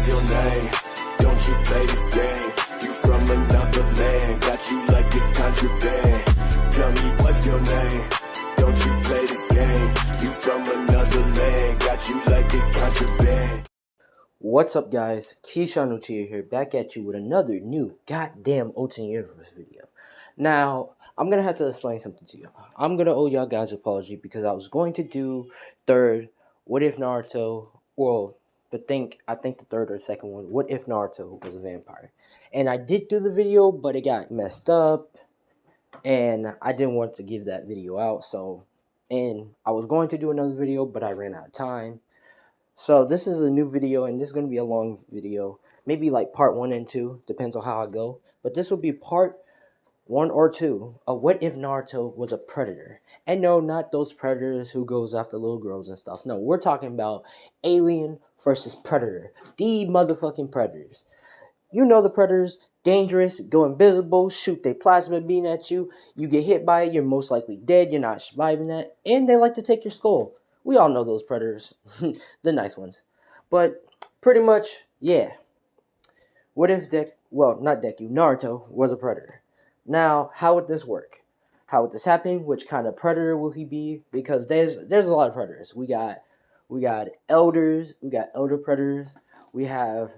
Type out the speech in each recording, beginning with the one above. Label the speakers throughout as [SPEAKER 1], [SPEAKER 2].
[SPEAKER 1] your name? Don't you play this game? You from another land, got you like it's contraband. Tell me what's your name? Don't you play this game? You from another land, got you like it's contraband.
[SPEAKER 2] What's up, guys? Keyshawn O'Tear here, back at you with another new goddamn Ultimate Universe video. Now, I'm gonna have to explain something to you. I'm gonna owe y'all guys an apology because I was going to do third, what if Naruto, well, I think the third or second one, what if Naruto was a vampire? And I did do the video, but it got messed up, and I didn't want to give that video out, and I was going to do another video, but I ran out of time. So this is a new video, and this is going to be a long video. Maybe like part 1 and 2, depends on how I go. But this will be part 1 or 2 of what if Naruto was a predator. And no, not those predators who goes after little girls and stuff. No, we're talking about alien versus predator. The motherfucking predators. You know the predators, dangerous, go invisible, shoot their plasma beam at you. You get hit by it, you're most likely dead, you're not surviving that. And they like to take your skull. We all know those predators, the nice ones. But pretty much, yeah. What if Naruto was a predator? Now, how would this work? How would this happen? Which kind of predator will he be? Because there's a lot of predators. We got elders, we got elder predators, we have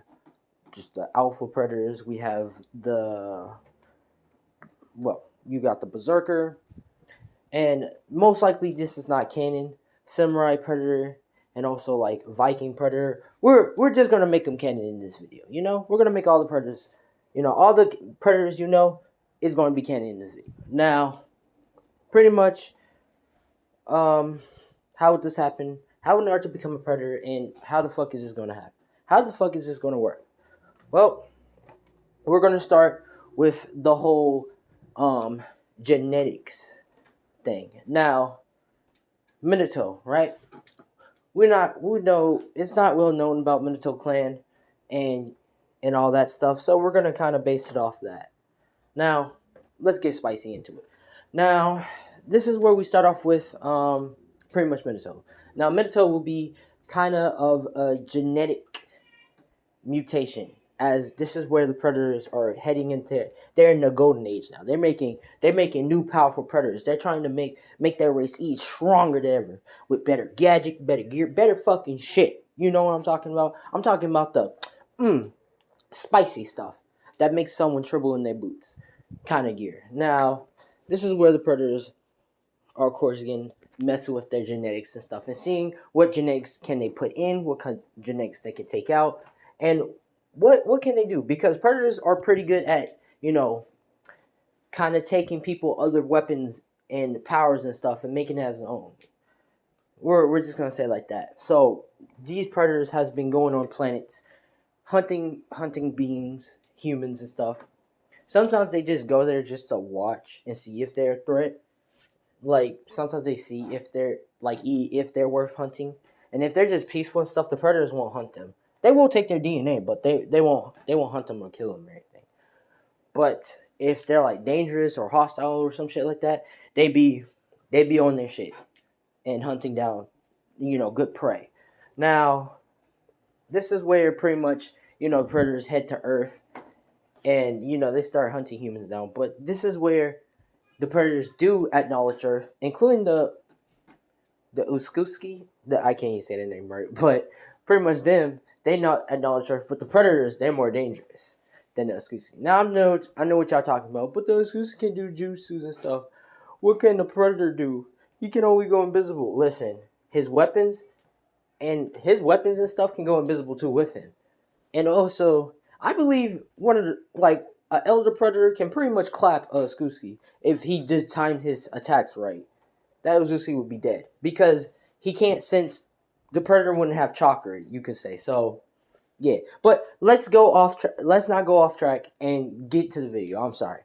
[SPEAKER 2] just the alpha predators, we have you got the berserker, and most likely this is not canon. Samurai predator, and also like Viking predator. We're just gonna make them canon in this video. You know, we're gonna make all the predators. You know, all the predators you know is gonna be canon in this video. Now, pretty much, how would this happen? How would Naruto become a predator, and how the fuck is this gonna happen? How the fuck is this gonna work? Well, we're gonna start with the whole genetics thing. Now, Minotaur, right? We know it's not well known about Minotaur clan and all that stuff, so we're gonna kind of base it off that. Now, let's get spicy into it. Now, this is where we start off with pretty much Minotaur. Now, Minotaur will be kind of a genetic mutation, as this is where the predators are heading into. They're in the golden age now. They're making new powerful predators. They're trying to make their race eat stronger than ever with better gadget, better gear, better fucking shit. You know what I'm talking about? I'm talking about the spicy stuff that makes someone tremble in their boots kind of gear. Now, this is where the predators are, of course, again messing with their genetics and stuff and seeing what genetics can they put in, what kind of genetics they can take out, and what can they do? Because predators are pretty good at, you know, kind of taking people other weapons and powers and stuff and making it as their own. We're just gonna say it like that. So these predators has been going on planets, hunting beings, humans and stuff. Sometimes they just go there just to watch and see if they're a threat. Like sometimes they see if they're worth hunting, and if they're just peaceful and stuff, the predators won't hunt them. They will take their DNA, but they won't hunt them or kill them or anything. But if they're like dangerous or hostile or some shit like that, they be on their shit and hunting down, you know, good prey. Now, this is where pretty much, you know, predators head to Earth, and you know they start hunting humans down. But this is where the predators do acknowledge Earth, including the Uskuski. I can't even say their name right, but pretty much them. They not acknowledge Earth, but the predators, they're more dangerous than the Uskusi. Now, I know what y'all talking about, but the Uskusi can do jutsus and stuff. What can the predator do? He can only go invisible. Listen, his weapons and stuff can go invisible too with him. And also, I believe an elder predator can pretty much clap a Uskusi if he just timed his attacks right. That Uskusi would be dead because he can't sense. The predator wouldn't have chakra, you could say. So, yeah. But let's not go off track and get to the video. I'm sorry.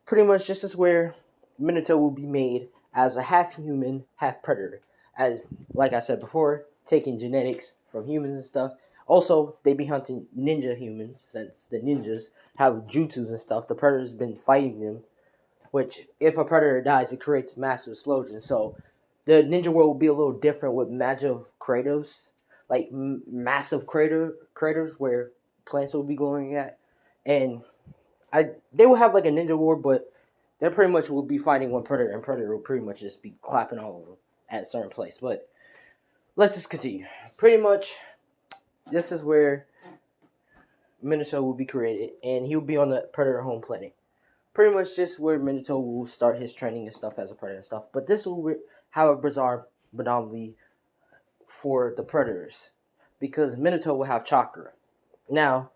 [SPEAKER 2] Pretty much this is where Minotaur will be made as a half human, half predator. As, like I said before, taking genetics from humans and stuff. Also, they be hunting ninja humans, since the ninjas have jutsus and stuff. The predator's been fighting them, which, if a predator dies, it creates massive explosions. So, the ninja world will be a little different with magic of Kratos, like massive craters where plants will be glowing at, and they will have like a ninja war, but they pretty much will be fighting one predator, and predator will pretty much just be clapping all of them at a certain place. But let's just continue. Pretty much, this is where Minotaur will be created, and he'll be on the predator home planet. Pretty much just where Minotaur will start his training and stuff as a predator and stuff. But this will have a bizarre anomaly for the predators, because Minotaur will have chakra. Now,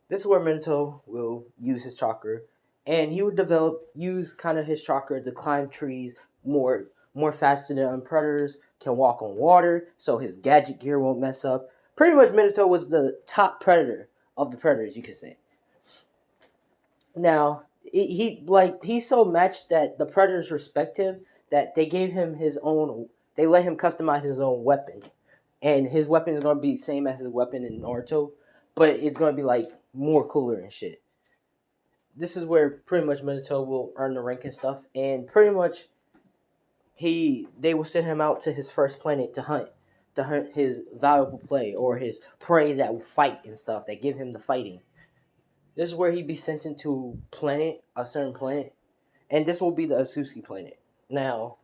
[SPEAKER 2] this is where Minotaur will use his chakra, and he would use kind of his chakra to climb trees more faster than predators, can walk on water, so his gadget gear won't mess up. Pretty much, Minotaur was the top predator of the predators, you could say. Now, he's so matched that the predators respect him, that they gave him his own. They let him customize his own weapon, and his weapon is gonna be the same as his weapon in Naruto, but it's gonna be like more cooler and shit. This is where pretty much Minotaur will earn the rank and stuff, and pretty much they will send him out to his first planet to hunt his valuable prey, or his prey that will fight and stuff, that give him the fighting. This is where he'd be sent into a certain planet, and this will be the Asusi planet. Now,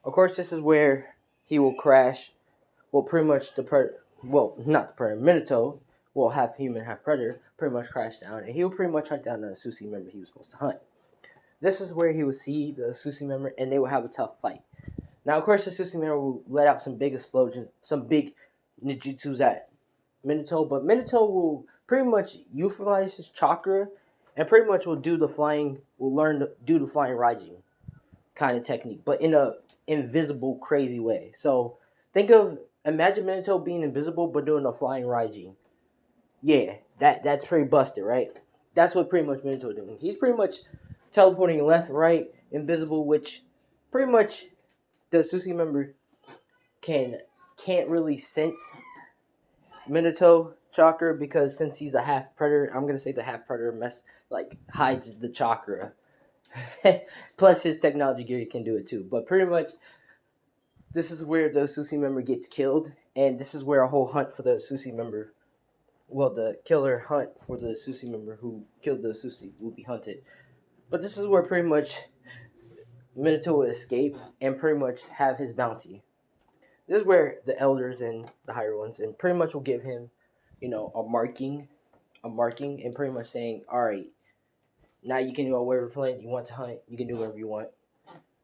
[SPEAKER 2] of course, this is where he will crash. Well, pretty much not the predator. Minotaur will have human, half predator, pretty much crash down, and he will pretty much hunt down the Asusi member he was supposed to hunt. This is where he will see the Asusi member, and they will have a tough fight. Now, of course, the Asusi member will let out some big explosions, some big ninjutsus at Minotaur, but Minotaur will pretty much utilize his chakra, and pretty much will learn to do the flying Raijin kind of technique, but in a invisible, crazy way. So, imagine Minotaur being invisible, but doing a flying Raijin. Yeah, that's pretty busted, right? That's what pretty much Minotaur doing. He's pretty much teleporting left, right, invisible, which pretty much the Asusi member can't really sense Minotaur chakra, because since he's a half predator, I'm gonna say the half predator hides the chakra. Plus his technology gear can do it too. But pretty much this is where the Asusi member gets killed, and this is where a whole hunt for the Asusi member, the killer hunt for the Asusi member who killed the Asusi will be hunted. But this is where pretty much Minotaur will escape and pretty much have his bounty. This is where the elders and the higher ones and pretty much will give him, a marking, and pretty much saying, all right, now you can do whatever planet you want to hunt. You can do whatever you want.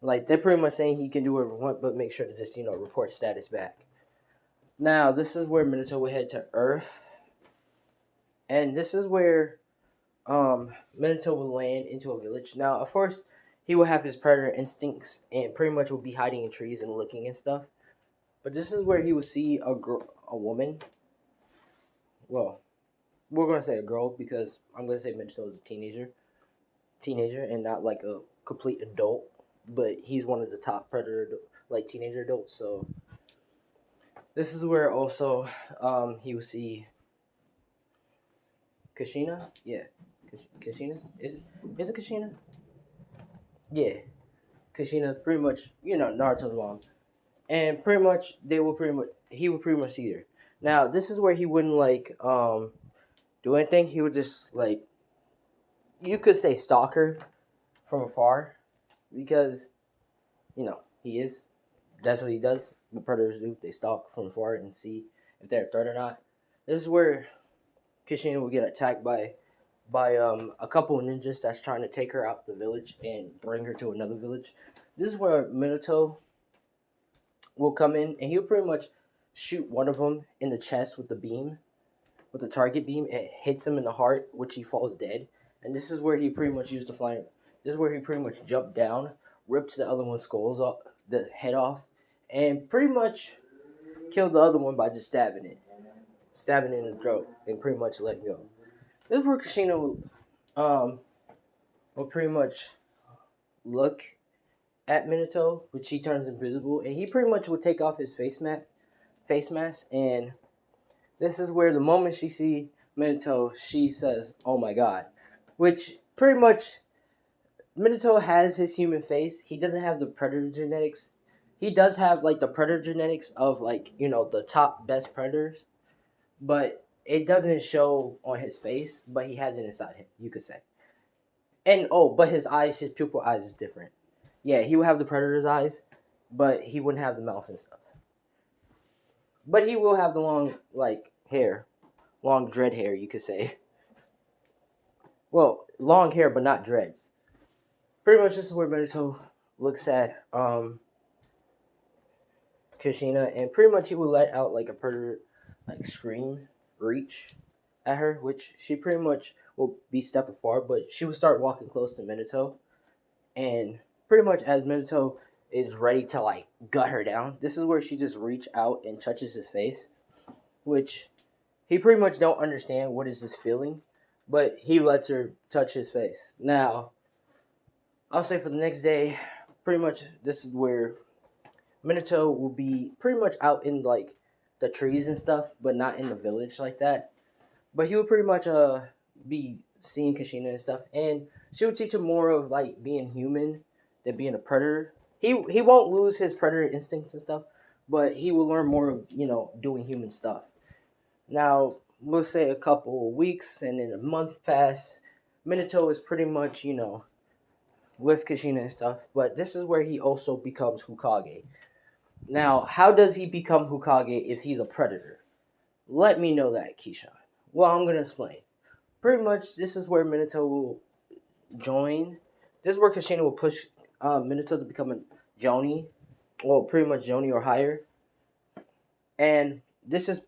[SPEAKER 2] Like, they're pretty much saying he can do whatever he want, but make sure to just, report status back. Now, this is where Minotaur will head to Earth. And this is where Minotaur will land into a village. Now, of course, he will have his predator instincts and pretty much will be hiding in trees and looking and stuff. But this is where he will see a woman. Well, we're going to say a girl, because I'm going to say Minotaur is a teenager, and not like a complete adult. But he's one of the top predator, teenager adults. So this is where also he will see Kushina. Yeah, Kushina. Is it Kushina? Yeah, Kushina. Pretty much, Naruto's mom, and pretty much he will pretty much see her. Now this is where he wouldn't do anything. He would just you could say stalk her from afar, because he is. That's what he does. What predators do. They stalk from afar and see if they're a threat or not. This is where Kushina will get attacked by a couple of ninjas that's trying to take her out the village and bring her to another village. This is where Minotaur will come in, and he'll pretty much shoot one of them in the chest with the target beam. It hits him in the heart, which he falls dead. And this is where he pretty much used the flying. This is where he pretty much jumped down, ripped the other one's the head off, and pretty much killed the other one by just stabbing it in the throat, and pretty much letting go. This is where Kushina will pretty much look at Minotaur, which he turns invisible, and he pretty much will take off his face mask, and this is where the moment she sees Minotaur, she says, "Oh my god," which pretty much Minotaur has his human face. He doesn't have the predator genetics. He does have the predator genetics of the top best predators, but it doesn't show on his face, but he has it inside him, you could say. And but his pupil eyes is different. Yeah, he would have the predator's eyes, but he wouldn't have the mouth and stuff. But he will have the long hair, long dread hair, you could say. Well, long hair, but not dreads. Pretty much this is where Minato looks at Kushina, and pretty much he will let out like a predator scream, reach at her, which she pretty much will be stepping far, but she will start walking close to Minato, and pretty much as Minato is ready to gut her down, this is where she just reach out and touches his face, which he pretty much don't understand what is this feeling, but he lets her touch his face. Now, I'll say for the next day, pretty much this is where Minato will be pretty much out in the trees and stuff, but not in the village like that. But he would pretty much be seeing Kushina and stuff, and she would teach him more of being human than being a predator. He won't lose his predator instincts and stuff, but he will learn more of doing human stuff. Now we'll say a couple of weeks and then a month pass. Minato is pretty much with Kushina and stuff, but this is where he also becomes Hokage. Now, how does he become Hokage if he's a predator? Let me know that, Keyshawn. Well, I'm going to explain. Pretty much, this is where Minato will join. This is where Kushina will push Minato to become a Jonin. Well, pretty much Jonin or higher. And this is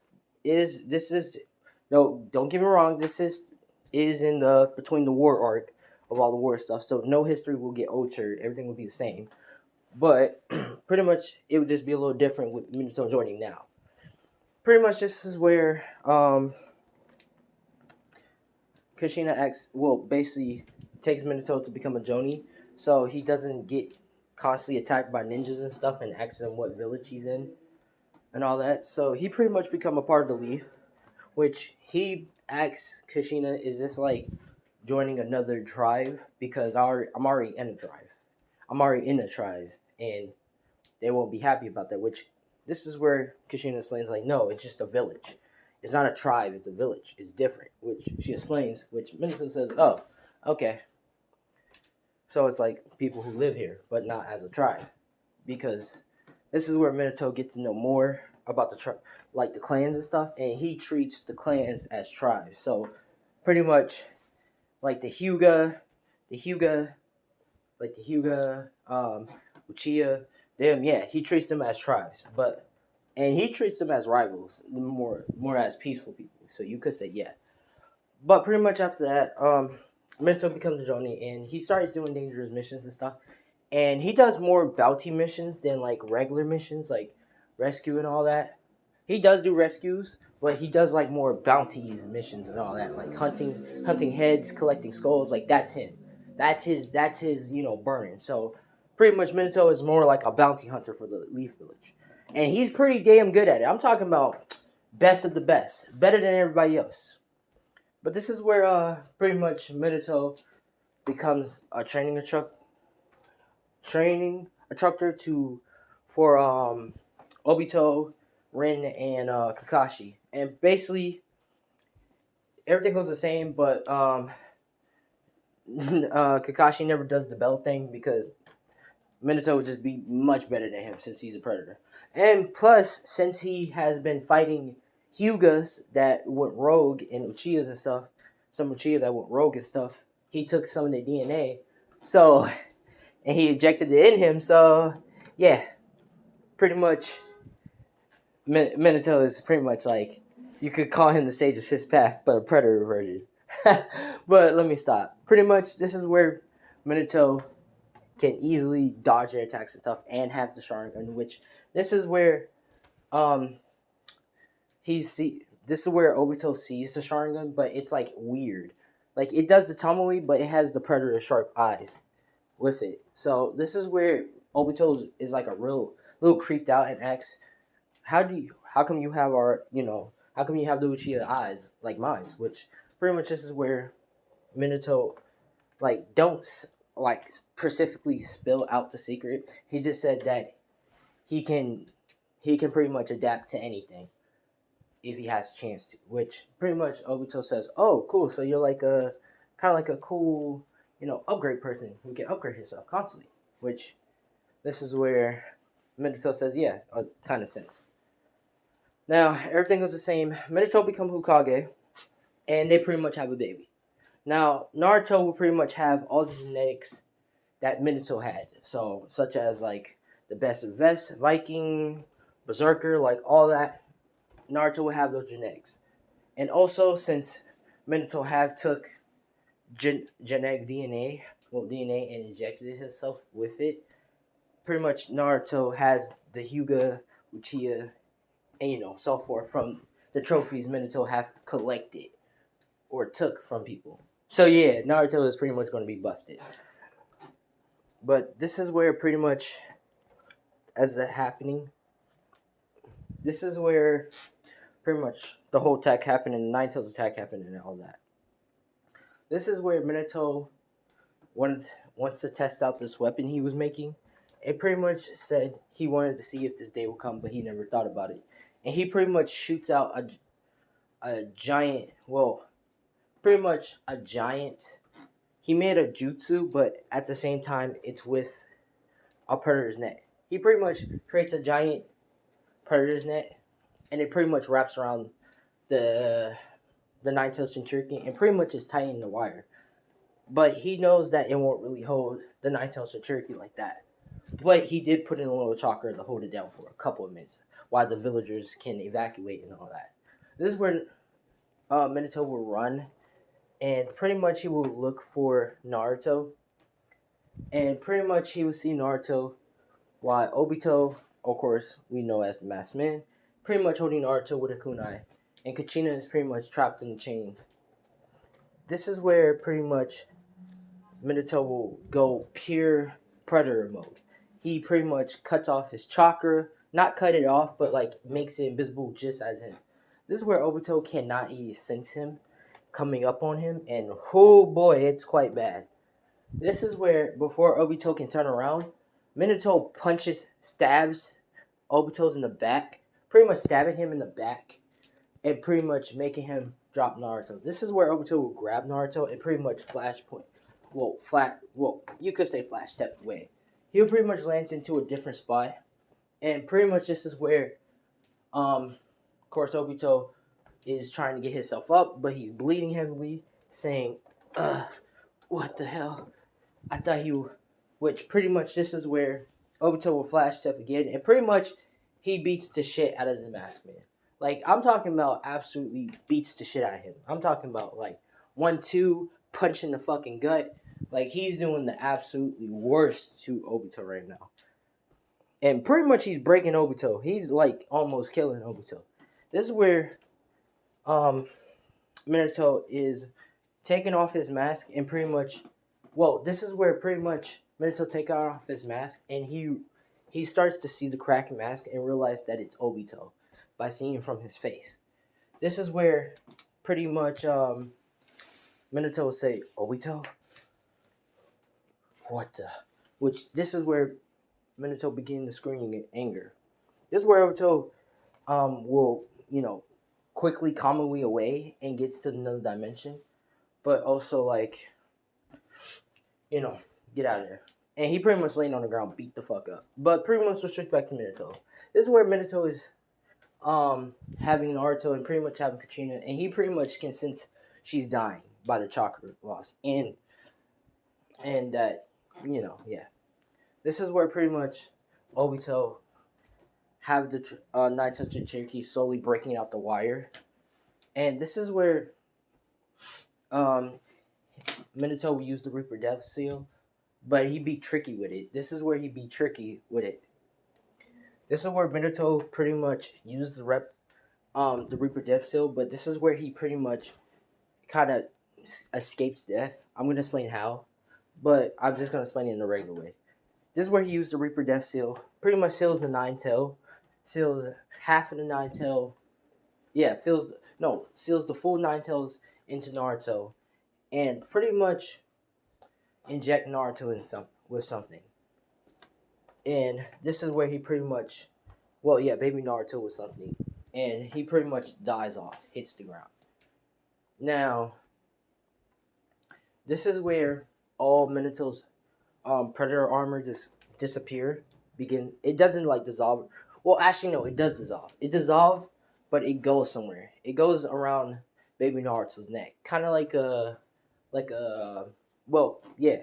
[SPEAKER 2] no, don't get me wrong, this is in the between the war arc of all the war stuff, so no history will get altered, everything will be the same. But pretty much it would just be a little different with Minato joining now. Pretty much this is where Kushina basically takes Minato to become a Jonin, so he doesn't get constantly attacked by ninjas and stuff, and asks him what village he's in and all that. So he pretty much become a part of the Leaf, which he asks Kushina, is this joining another tribe? Because I'm already in a tribe. I'm already in a tribe, and they won't be happy about that, which this is where Kushina explains, no, it's just a village. It's not a tribe, it's a village. It's different, which she explains, which Minato says, oh, okay. So it's people who live here, but not as a tribe. Because this is where Minato gets to know more about the clans and stuff, and he treats the clans as tribes. So pretty much the Hyuga, Uchiha, them, yeah, he treats them as tribes, and he treats them as rivals, more as peaceful people. So you could say yeah. But pretty much after that, Minato becomes a Jonin, and he starts doing dangerous missions and stuff. And he does more bounty missions than regular missions, rescue and all that. He does do rescues, but he does more bounties missions and all that, hunting heads, collecting skulls. That's him. That's his burning. So pretty much Minato is more like a bounty hunter for the Leaf Village, and he's pretty damn good at it. I'm talking about best of the best, better than everybody else. But this is where pretty much Minato becomes a training instructor for Obito, Rin, and Kakashi, and basically everything goes the same, but Kakashi never does the bell thing because Minato would just be much better than him since he's a predator, and plus since he has been fighting Hyugas that went rogue and Uchihas and stuff, some Uchiha that went rogue and stuff, he took some of their DNA, so. And he injected it in him, so yeah, pretty much Minato is pretty much you could call him the Sage of Sixth Path, but a predator version. But let me stop. Pretty much this is where Minato can easily dodge their attacks and stuff, and have the Sharingan, which this is where this is where Obito sees the Sharingan, but it's weird. It does the Tomoe, but it has the predator sharp eyes with it. So this is where Obito is a real little creeped out and asks, how come you have how come you have the Uchiha eyes like mine? Which pretty much this is where Minato don't specifically spill out the secret. He just said that he can pretty much adapt to anything. if he has a chance to. Which pretty much Obito says, "Oh, cool. So you're like a kind of like a cool, upgrade person who can upgrade himself constantly." Which this is where Minato says, "Yeah, kind of sense." Now everything was the same. Minato become Hokage, and they pretty much have a baby. Now Naruto will pretty much have all the genetics that Minato had. So such as like the best of best, Viking, Berserker, like all that. Naruto will have those genetics. And also since Minato have took genetic DNA, DNA and injected himself with it, pretty much Naruto has the Hyuga, Uchiha, and so forth from the trophies Minato have collected or took from people. So yeah, Naruto is pretty much going to be busted. But this is where pretty much, as it happening, this is where pretty much the whole attack happened and the Nine Tails attack happened and all that. This is where Minato wants to test out this weapon he was making. It pretty much said he wanted to see if this day would come, but he never thought about it. And he pretty much shoots out a giant, well, pretty much a giant. He made a jutsu, but at the same time, it's with a predator's net. He pretty much creates a giant predator's net, and it pretty much wraps around the Nine Tails Jinchuriki and pretty much is tightening the wire. But he knows that it won't really hold the Nine Tails Jinchuriki like that. But he did put in a little chakra to hold it down for a couple of minutes while the villagers can evacuate and all that. This is where Minato will run, and pretty much he will look for Naruto. And pretty much he will see Naruto while Obito, of course, we know as the masked man, pretty much holding Naruto with a kunai. And Kachina is pretty much trapped in the chains. This is where pretty much Minato will go pure predator mode. He pretty much cuts off his chakra, not cut it off, but like makes it invisible just as him. This is where Obito cannot sense him coming up on him, and oh boy, it's quite bad. This is where before Obito can turn around, Minato stabs Obito's in the back, pretty much stabbing him in the back, and pretty much making him drop Naruto. This is where Obito will grab Naruto and pretty much you could say flash step away. He'll pretty much lands into a different spot, and pretty much this is where, of course, Obito is trying to get himself up, but he's bleeding heavily, saying, what the hell? I thought which pretty much this is where Obito will flash step again, and pretty much he beats the shit out of the masked man. Like, I'm talking about absolutely beats the shit out of him. I'm talking about, like, 1-2, punch in the fucking gut. Like, he's doing the absolutely worst to Obito right now. And pretty much he's breaking Obito. He's, like, almost killing Obito. This is where Minato is taking off his mask and pretty much... Well, this is where pretty much Minato takes off his mask and he starts to see the cracked mask and realize that it's Obito by seeing from his face. This is where pretty much Minato will say, Obito? What the? Which this is where Minato begins to scream in anger. This is where Obito will, quickly calmly away and gets to another dimension. But also, like, get out of there. And he pretty much laying on the ground, beat the fuck up. But pretty much switch back to Minato. This is where Minato is having Naruto and pretty much having Katrina, and he pretty much can sense she's dying by the chakra loss. And that, yeah. This is where pretty much Obito have the Nine Tails Jinchuriki slowly breaking out the wire. And this is where Minato will use the Reaper Death Seal, but he be tricky with it. This is where he be tricky with it. This is where Minato pretty much used the Reaper Death Seal, but this is where he pretty much kind of escapes death. I'm going to explain how, but I'm just going to explain it in a regular way. This is where he used the Reaper Death Seal. Pretty much seals the Nine Tail. Seals half of the Nine Tail. Yeah, seals the full Nine Tails into Naruto. And pretty much inject Naruto with something. And this is where he pretty much... Well, yeah, baby Naruto with something. and he pretty much dies off, hits the ground. Now, this is where all Minotaur's predator armor just disappear. It doesn't like dissolve. Well, actually no, it does dissolve. It dissolves, but it goes somewhere. It goes around Baby Naruto's neck, kind of like a well, yeah.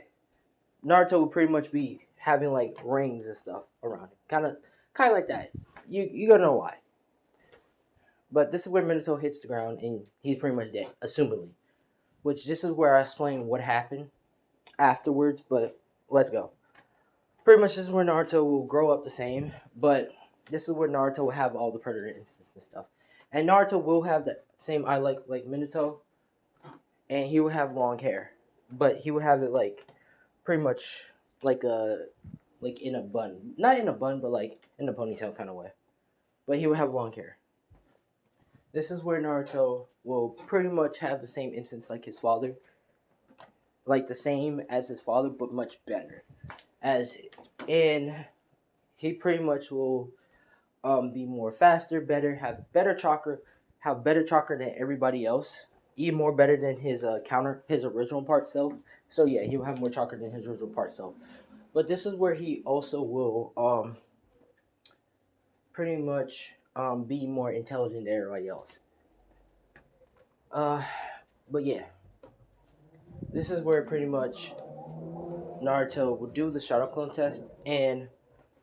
[SPEAKER 2] Naruto would pretty much be having like rings and stuff around it, kind of like that. You gonna know why. But this is where Minato hits the ground and he's pretty much dead, assumedly. Which this is where I explain what happened afterwards. But let's go. Pretty much this is where Naruto will grow up the same, but this is where Naruto will have all the predator instincts and stuff. And Naruto will have the same eye like Minato, and he will have long hair, but he would have it like pretty much like in a bun, not in a bun, but like in a ponytail kind of way. But he would have long hair. This is where Naruto will pretty much have the same instance like his father, like the same as his father, but much better. As in, he pretty much will be more faster, better, have better chakra than everybody else, even more better than his his original part self. So yeah, he will have more chakra than his original part self. But this is where he also will pretty much be more intelligent than everybody else. Uh, but yeah, this is where pretty much Naruto will do the shadow clone test, and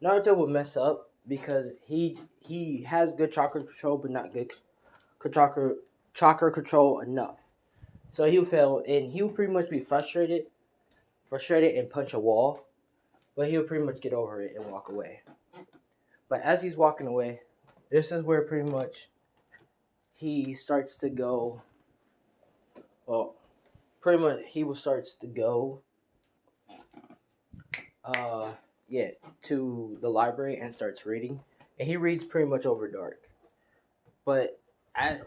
[SPEAKER 2] Naruto will mess up because he has good chakra control, but not good chakra control enough. So he'll fail, and he'll pretty much be frustrated and punch a wall, but he'll pretty much get over it and walk away. But as he's walking away, this is where pretty much he starts to go. Well, pretty much he will starts to go. Yeah, to the library and starts reading, and he reads pretty much over dark. But as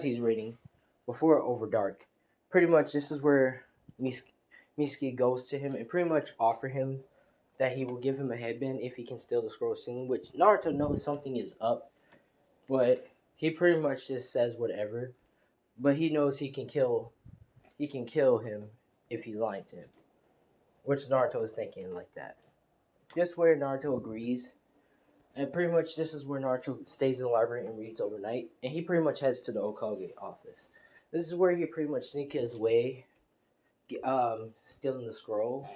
[SPEAKER 2] he's reading, before over dark, pretty much this is where Mizuki goes to him and pretty much offer him that he will give him a headband if he can steal the scroll ceiling, which Naruto knows something is up, but he pretty much just says whatever. But he knows he can kill him if he's lying to him. Which Naruto is thinking like that. Just where Naruto agrees. And pretty much this is where Naruto stays in the library and reads overnight. And he pretty much heads to the Okage office. This is where he pretty much sneaks his way, stealing the scroll.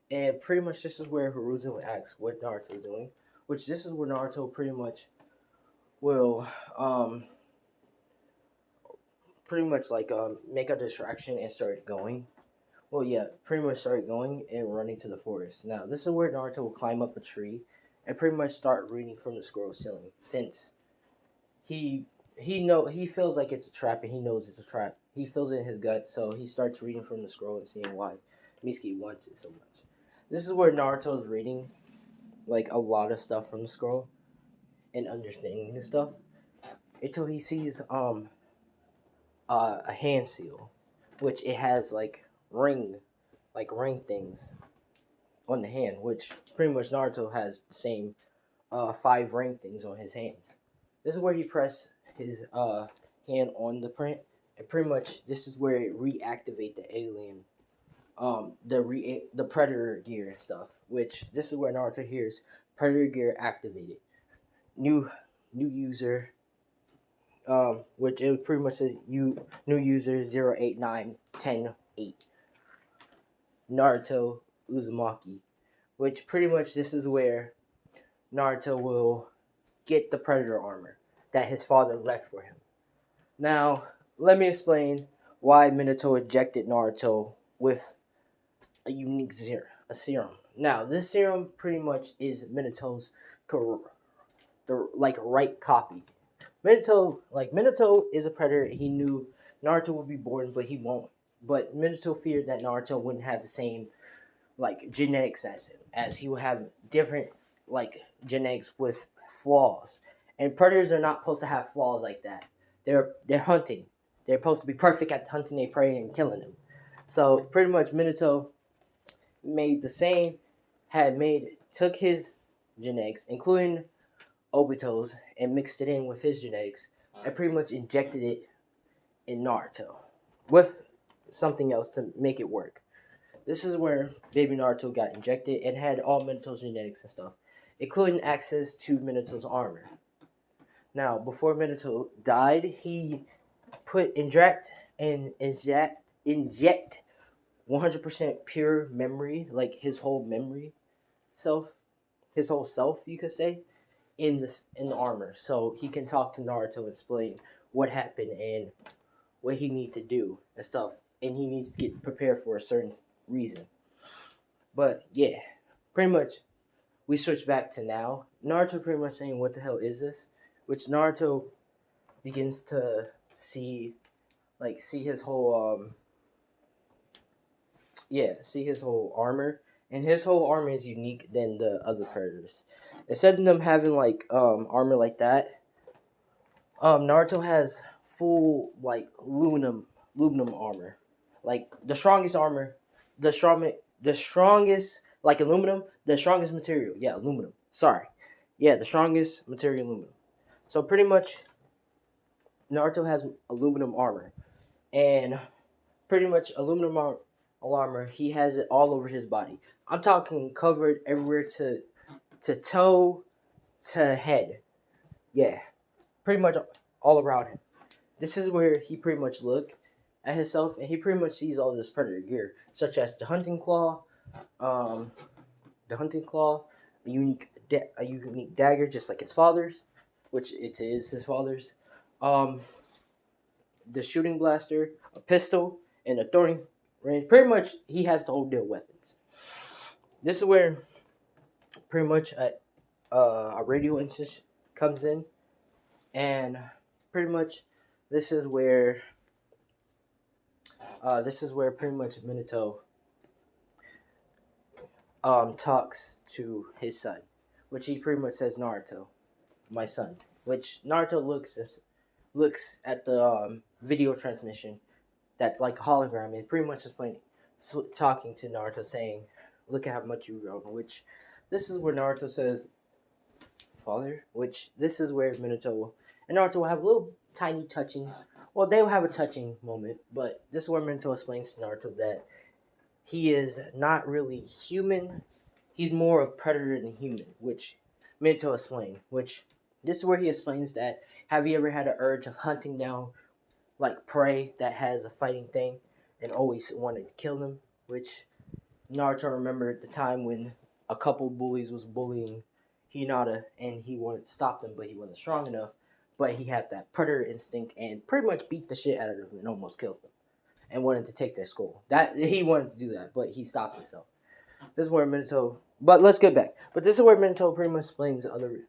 [SPEAKER 2] And pretty much this is where Haruzo asks what Naruto is doing. Which this is where Naruto pretty much will make a distraction and start going. Well, yeah, pretty much start going and running to the forest. Now, this is where Naruto will climb up a tree and pretty much start reading from the scroll ceiling, since he feels like it's a trap and he knows it's a trap. He feels it in his gut, so he starts reading from the scroll and seeing why Mizuki wants it so much. This is where Naruto is reading like a lot of stuff from the scroll and understanding the stuff until he sees a hand seal, which it has like ring things on the hand, which pretty much Naruto has the same 5 ring things on his hands. This is where he press his hand on the print, and pretty much this is where it reactivate the alien, the predator gear and stuff. Which this is where Naruto hears predator gear activated, new user. Which it pretty much says new user 089108. Naruto Uzumaki, which pretty much this is where Naruto will get the predator armor that his father left for him. Now, let me explain why Minato ejected Naruto with a unique serum. Now, this serum pretty much is Minato's right copy. Minato is a predator. He knew Naruto would be born, but he won't. But Minato feared that Naruto wouldn't have the same genetics as him, as he will have different genetics with flaws. And predators are not supposed to have flaws like that. They're hunting. They're supposed to be perfect at hunting their prey and killing them. So pretty much Minato made the same, took his genetics, including Obito's and mixed it in with his genetics and pretty much injected it in Naruto with something else to make it work. This is where baby Naruto got injected and had all Minato's genetics and stuff, including access to Minato's armor. Now, before Minato died, he put inject 100% pure memory, like his whole memory self, his whole self, you could say, in the armor, so he can talk to Naruto and explain what happened and what he needs to do and stuff, and he needs to get prepared for a certain reason. But yeah, pretty much we switch back to now. Naruto pretty much saying, "What the hell is this?" Which Naruto begins to see, like, see his whole see his whole armor, and his whole armor is unique than the other predators. Instead of them having like armor like that, Naruto has full like aluminum armor, like the strongest armor, the strongest like aluminum, the strongest material. Yeah, aluminum. Sorry, yeah, the strongest material, aluminum. So pretty much, Naruto has aluminum armor, and pretty much armor. He has it all over his body. I'm talking covered everywhere to toe to head. Yeah, pretty much all around him. This is where he pretty much look at himself, and he pretty much sees all this predator gear, such as um, the hunting claw, a unique dagger, just like his father's, which it is his father's. Um, the shooting blaster, a pistol, and a throwing range. Pretty much, he has the whole deal weapons. This is where pretty much a radio instance comes in, and pretty much this is where pretty much Minato talks to his son, which he pretty much says, "Naruto, my son." Which Naruto looks at the video transmission that's like a hologram, and pretty much talking to Naruto, saying, "Look at how much you've grown." Which this is where Naruto says, "Father," which this is where Minato and Naruto will have a little tiny touching. Well, they will have a touching moment, but this is where Minato explains to Naruto that he is not really human. He's more of predator than human, which Minato explained. Which this is where he explains that, have you ever had an urge of hunting down like prey that has a fighting thing and always wanted to kill them? Which Naruto remembered the time when a couple bullies was bullying Hinata, and he wanted to stop them, but he wasn't strong enough. But he had that predator instinct and pretty much beat the shit out of them and almost killed them, and wanted to take their skull. That he wanted to do that, but he stopped himself. This is where Minato. But let's get back. But this is where Minato pretty much explains other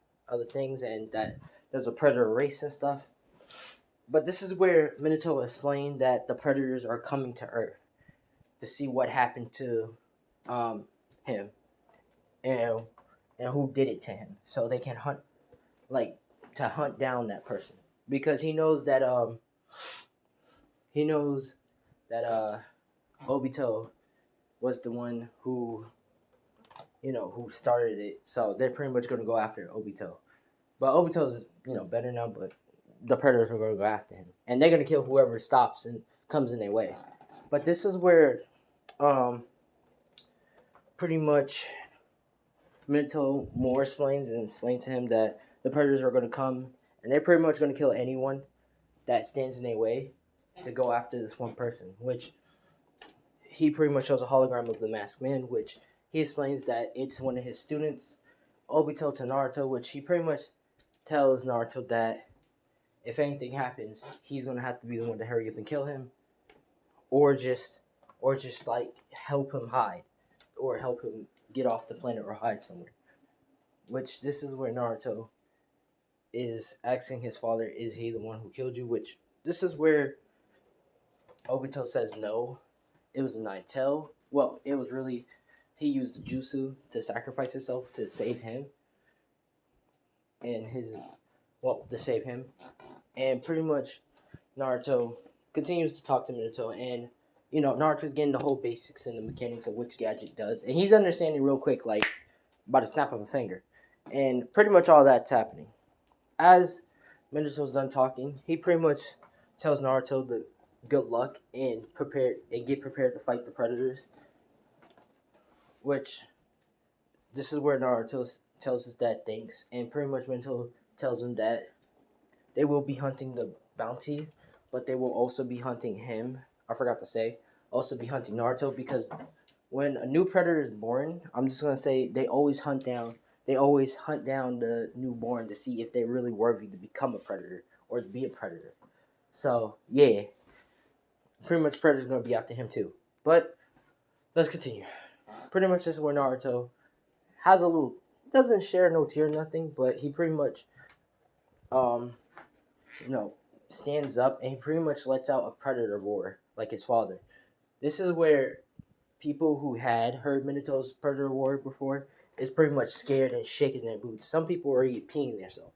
[SPEAKER 2] things, and that there's a predator race and stuff. But this is where Minato explained that the predators are coming to Earth to see what happened to him and who did it to him, so they can hunt down that person, because he knows that Obito was the one who started it, so they're pretty much going to go after Obito. But Obito's better now, but the predators are going to go after him, and they're going to kill whoever stops and comes in their way. But this is where pretty much Minato more explains to him that the predators are going to come, and they're pretty much going to kill anyone that stands in their way to go after this one person, which he pretty much shows a hologram of the masked man, which he explains that it's one of his students, Obito, to Naruto, which he pretty much tells Naruto that if anything happens, he's going to have to be the one to hurry up and kill him, or just like help him hide, or help him get off the planet or hide somewhere. Which this is where Naruto is asking his father, is he the one who killed you? Which this is where Obito says no, it was a Nine-Tail. Well, it was really, he used the jutsu to sacrifice himself to save him. To save him. And pretty much Naruto continues to talk to Minato, and Naruto's getting the whole basics and the mechanics of which gadget does. And he's understanding real quick, like by the snap of a finger. And pretty much all that's happening. as Minato's done talking, he pretty much tells Naruto the good luck and get prepared to fight the predators. Which this is where Naruto tells his dad thanks, and pretty much Minato tells him that they will be hunting the bounty, but they will also be hunting him. I forgot to say, also be hunting Naruto, because when a new predator is born, I'm just gonna say they always hunt down. They always hunt down the newborn to see if they're really worthy to become a predator or to be a predator. So yeah, pretty much predator's gonna be after him too. But let's continue. Pretty much this is where Naruto has a little, doesn't share no tear or nothing, but he pretty much um you know, stands up and he pretty much lets out a predator roar like his father. This is where people who had heard Minato's predator roar before is pretty much scared and shaking their boots. Some people are even peeing themselves.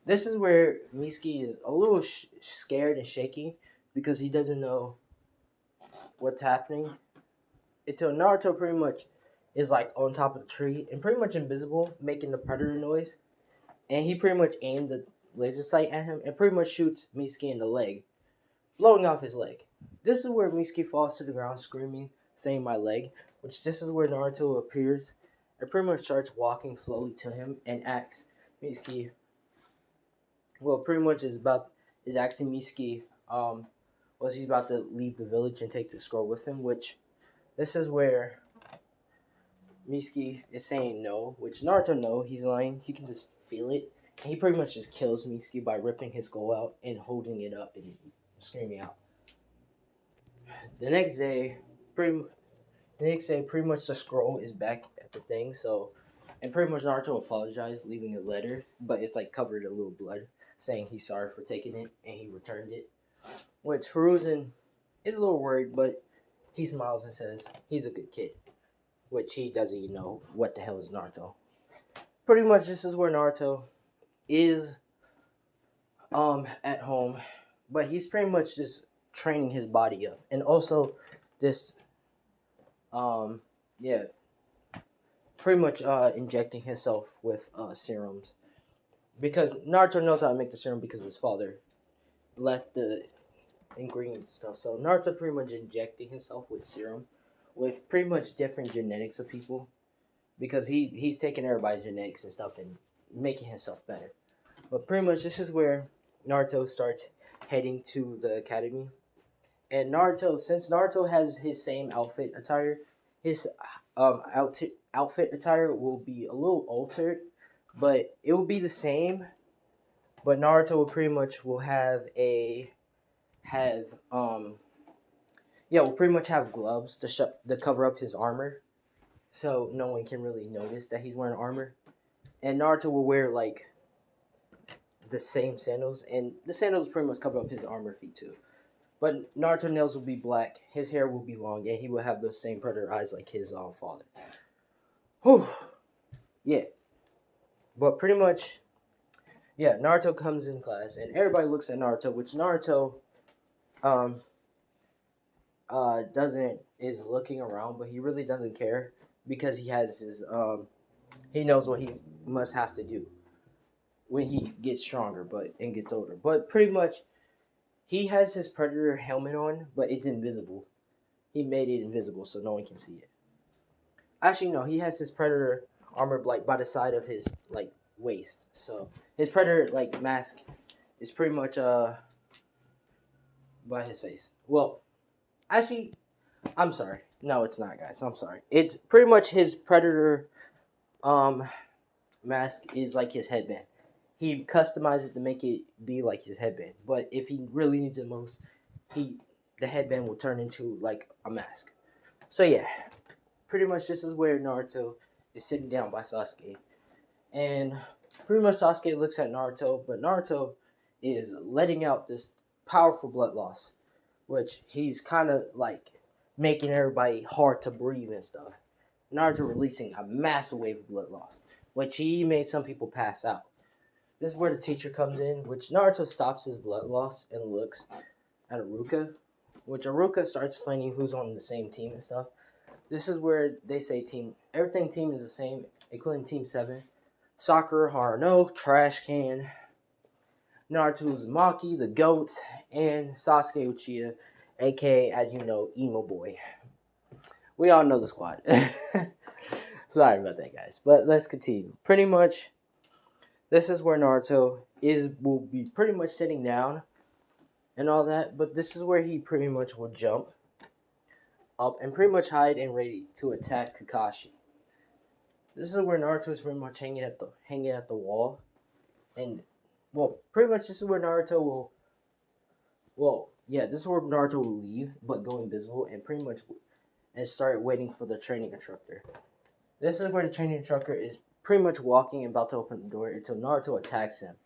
[SPEAKER 2] This is where Mizuki is a little scared and shaky because he doesn't know what's happening until Naruto pretty much is like on top of the tree and pretty much invisible, making the predator noise. And he pretty much aimed the laser sight at him and pretty much shoots Mizuki in the leg, blowing off his leg. This is where Mizuki falls to the ground screaming, saying my leg, which this is where Naruto appears and pretty much starts walking slowly to him and asks Mizuki, well, pretty much is asking Mizuki, was he about to leave the village and take the scroll with him, which this is where Mizuki is saying no, which Naruto know he's lying. He can just feel it. And he pretty much just kills Mizuki by ripping his skull out and holding it up and screaming out. The next day, pretty much the scroll is back at the thing. So, and pretty much Naruto apologized, leaving a letter, but it's like covered in a little blood, saying he's sorry for taking it and he returned it. Which Hiruzen is a little worried, but he smiles and says he's a good kid, which he doesn't even know what the hell is Naruto. Pretty much this is where Naruto is at home, but he's pretty much just training his body up, and also this yeah, pretty much injecting himself with serums, because Naruto knows how to make the serum because his father left the ingredients and stuff. So Naruto's pretty much injecting himself with serum with pretty much different genetics of people, because he's taking everybody's genetics and stuff and making himself better. But pretty much this is where Naruto starts heading to the academy. And Naruto, since Naruto has his same outfit attire, his outfit attire will be a little altered, but it will be the same. But Naruto will pretty much will will pretty much have gloves to cover up his armor, so no one can really notice that he's wearing armor. And Naruto will wear like the same sandals, and the sandals pretty much cover up his armor feet too. But Naruto nails will be black, his hair will be long, and he will have the same predator eyes like his father. Whew. Yeah. But pretty much, yeah, Naruto comes in class, and everybody looks at Naruto, which Naruto is looking around, but he really doesn't care, because he has his he knows what he must have to do when he gets stronger and gets older. But pretty much he has his predator helmet on, but it's invisible. He made it invisible so no one can see it. Actually no, he has his predator armor like by the side of his like waist. So his predator like mask is pretty much by his face. Well, actually, I'm sorry. No, it's not, guys. I'm sorry. It's pretty much his predator mask is like his headband. He customized it to make it be like his headband. But if he really needs it most, the headband will turn into like a mask. So yeah, pretty much this is where Naruto is sitting down by Sasuke. And pretty much Sasuke looks at Naruto, but Naruto is letting out this powerful blood loss, which he's kind of like making everybody hard to breathe and stuff. Naruto releasing a massive wave of blood loss, which he made some people pass out. This is where the teacher comes in, which Naruto stops his blood loss and looks at Aruka, which Aruka starts explaining who's on the same team and stuff. This is where they say everything team is the same, including Team 7. Sakura, Haruno, Trash Can, Naruto Uzumaki, the GOAT, and Sasuke Uchiha, aka, as you know, Emo Boy. We all know the squad. Sorry about that, guys. But let's continue. Pretty much, this is where Naruto will be pretty much sitting down and all that. But this is where he pretty much will jump up and pretty much hide and ready to attack Kakashi. This is where Naruto is pretty much hanging at the wall, and pretty much this is where Naruto will. This is where Naruto will leave, but go invisible and pretty much and start waiting for the training instructor. This is where the training instructor is pretty much walking and about to open the door until Naruto attacks him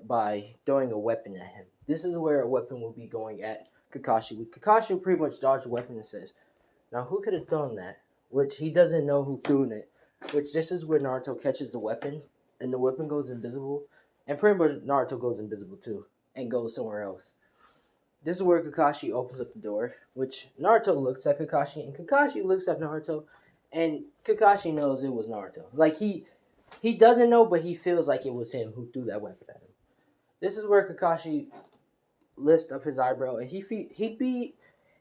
[SPEAKER 2] by throwing a weapon at him. This is where a weapon will be going at Kakashi. Kakashi will pretty much dodge the weapon and says, "Now who could have thrown that?" Which he doesn't know who threw it. Which this is where Naruto catches the weapon and the weapon goes invisible. And pretty much Naruto goes invisible too and goes somewhere else. This is where Kakashi opens up the door, which Naruto looks at Kakashi, and Kakashi looks at Naruto, and Kakashi knows it was Naruto. Like, he doesn't know, but he feels like it was him who threw that weapon at him. This is where Kakashi lifts up his eyebrow, and he'd be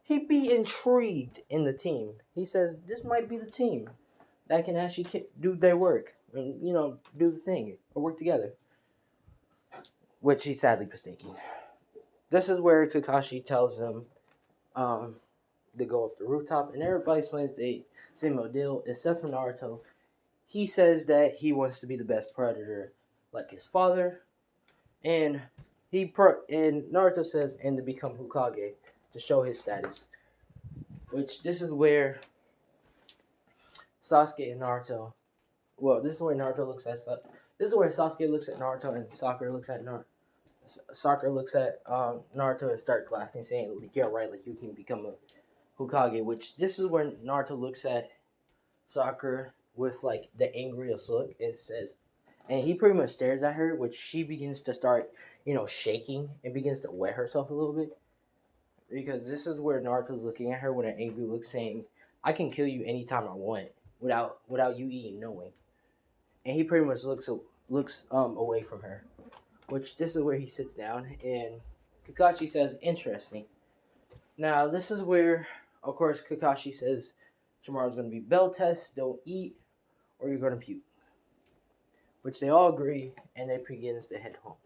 [SPEAKER 2] intrigued in the team. He says, this might be the team that can actually do their work, and, do the thing, or work together. Which he's sadly mistaken. This is where Kakashi tells them to go up the rooftop, and everybody explains the same deal, except for Naruto. He says that he wants to be the best predator, like his father, and Naruto says, and to become Hokage, to show his status. Which, this is where Sasuke and Naruto, this is where Naruto looks at, this is where Sasuke looks at Naruto, and Sakura looks at Naruto and starts laughing, saying, "Yeah, right, like you can become a Hokage." Which this is where Naruto looks at Sakura with like the angriest look. It says, and he pretty much stares at her, which she begins to start, shaking and begins to wet herself a little bit. Because this is where Naruto's looking at her with an angry look, saying, "I can kill you anytime I want, without you even knowing." And he pretty much looks away from her. Which this is where he sits down, and Kakashi says, "Interesting." Now, this is where, of course, Kakashi says, tomorrow's going to be bell test, don't eat, or you're going to puke. Which they all agree, and they begins to head home.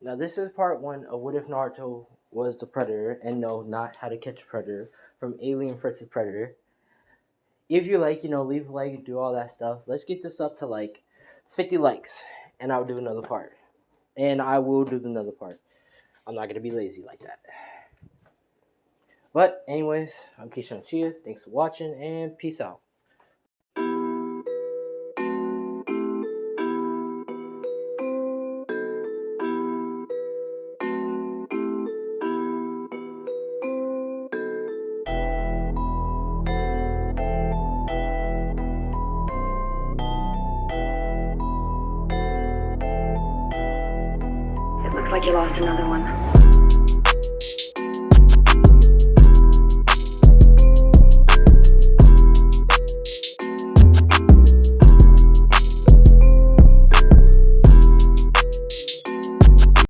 [SPEAKER 2] Now, this is part 1 of What If Naruto Was the Predator, and no, not How to Catch a Predator, from Alien vs. Predator. If you like, leave a like and do all that stuff. Let's get this up to, 50 likes, and I'll do another part. And I will do another part. I'm not going to be lazy like that. But, anyways, I'm Keishan Chia. Thanks for watching, and peace out.
[SPEAKER 3] Looks like you lost another one.